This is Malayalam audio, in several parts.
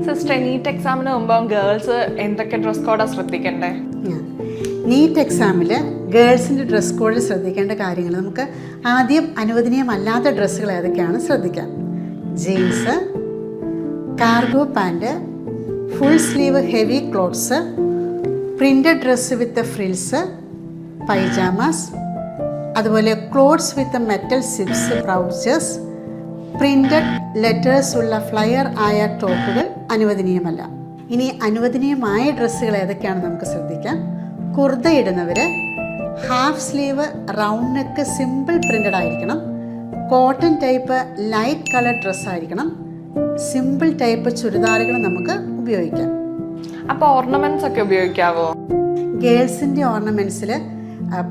സിസ്റ്റർ, നീറ്റ് എക്സാമിന് മുമ്പ് ഗേൾസ് എന്തൊക്കെ ഡ്രസ് കോഡാണ് ശ്രദ്ധിക്കണ്ടേ? നീറ്റ് എക്സാമിൽ ഗേൾസിൻ്റെ ഡ്രസ് കോഡിൽ ശ്രദ്ധിക്കേണ്ട കാര്യങ്ങൾ നമുക്ക് ആദ്യം അനുവദനീയമല്ലാത്ത ഡ്രസ്സുകൾ ഏതൊക്കെയാണ് ശ്രദ്ധിക്കാം. Jeans, cargo pant, full sleeve heavy clothes, printed dress with frills, pyjamas, അതുപോലെ clothes with metal zips, trousers, printed letters ഉള്ള ഫ്ലയർ ആയ ടോപ്പുകൾ അനുവദനീയമല്ല. ഇനി അനുവദനീയമായ ഡ്രസ്സുകൾ ഏതൊക്കെയാണ് നമുക്ക് ശ്രദ്ധിക്കാം. കുർത്ത ഇടുന്നവർ half sleeve round neck simple printed ആയിരിക്കണം. കോട്ടൺ ടൈപ്പ് ലൈറ്റ് കളർ ഡ്രസ്സായിരിക്കണം. സിമ്പിൾ ടൈപ്പ് ചുരിദാറുകൾ നമുക്ക് ഉപയോഗിക്കാം. അപ്പോൾ ഓർണമെന്റ്സ് ഒക്കെ ഉപയോഗിക്കാവോ? ഗേൾസിൻ്റെ ഓർണമെൻറ്റ്സിൽ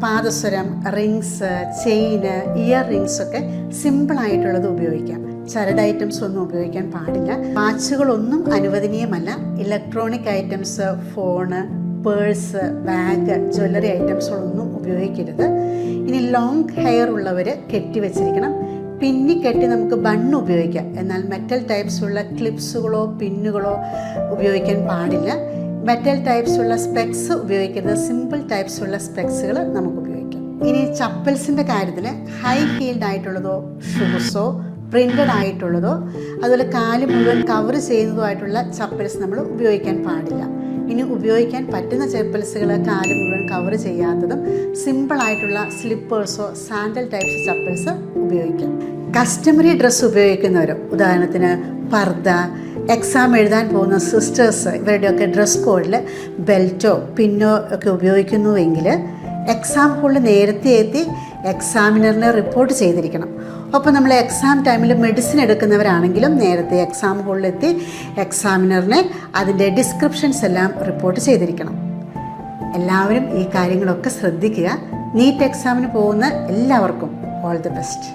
പാദസ്വരം, റിങ്സ്, ചെയിന്, ഇയർ റിങ്സ് ഒക്കെ സിമ്പിളായിട്ടുള്ളത് ഉപയോഗിക്കാം. ചരട് ഐറ്റംസ് ഒന്നും ഉപയോഗിക്കാൻ പാടില്ല. വാച്ചുകളൊന്നും അനുവദനീയമല്ല. Electronic items, phone, purse, bag, jewellery ഐറ്റംസുകളൊന്നും ഉപയോഗിക്കരുത്. ഇനി ലോങ് ഹെയർ ഉള്ളവർ കെട്ടിവെച്ചിരിക്കണം. പിന്നി കെട്ടി നമുക്ക് ബണ്ണ് ഉപയോഗിക്കാം. എന്നാൽ മെറ്റൽ ടൈപ്സ് ഉള്ള ക്ലിപ്സുകളോ പിന്നുകളോ ഉപയോഗിക്കാൻ പാടില്ല. മെറ്റൽ ടൈപ്സ് ഉള്ള സ്പെക്സ് ഉപയോഗിക്കരുത്. സിമ്പിൾ ടൈപ്സ് ഉള്ള സ്പെക്സുകൾ നമുക്ക് ഉപയോഗിക്കാം. ഇനി ചപ്പൽസിൻ്റെ കാര്യത്തിൽ ഹൈ ഹീൽഡ് ആയിട്ടുള്ളതോ ഷൂസോ പ്രിൻ്റഡ് ആയിട്ടുള്ളതോ അതുപോലെ കാല് മുഴുവൻ കവർ ചെയ്യുന്നതോ ആയിട്ടുള്ള ചപ്പൽസ് നമ്മൾ ഉപയോഗിക്കാൻ പാടില്ല. ഇനി ഉപയോഗിക്കാൻ പറ്റുന്ന ചപ്പൽസുകൾ കാല് മുഴുവൻ കവർ ചെയ്യാത്തതും സിമ്പിളായിട്ടുള്ള സ്ലിപ്പേഴ്സോ സാൻഡൽ ടൈപ്സ് ചപ്പൽസ് ഉപയോഗിക്കാം. കസ്റ്റമറി ഡ്രസ്സ് ഉപയോഗിക്കുന്നവരോ, ഉദാഹരണത്തിന് പർദ്ദ, എക്സാം എഴുതാൻ പോകുന്ന സിസ്റ്റേഴ്സ്, ഇവരുടെയൊക്കെ ഡ്രസ് കോഡിൽ ബെൽറ്റോ പിന്നോ ഒക്കെ ഉപയോഗിക്കുന്നുവെങ്കിൽ എക്സാം ഹോളിൽ നേരത്തെ എത്തി എക്സാമിനറിനെ റിപ്പോർട്ട് ചെയ്തിരിക്കണം. ഒപ്പം നമ്മൾ എക്സാം ടൈമിൽ മെഡിസിൻ എടുക്കുന്നവരാണെങ്കിലും നേരത്തെ എക്സാം ഹോളിലെത്തി എക്സാമിനറിനെ അതിൻ്റെ ഡിസ്ക്രിപ്ഷൻസ് എല്ലാം റിപ്പോർട്ട് ചെയ്തിരിക്കണം. എല്ലാവരും ഈ കാര്യങ്ങളൊക്കെ ശ്രദ്ധിക്കുക. നീറ്റ് എക്സാമിന് പോകുന്ന എല്ലാവർക്കും ഓൾ ദി ബെസ്റ്റ്.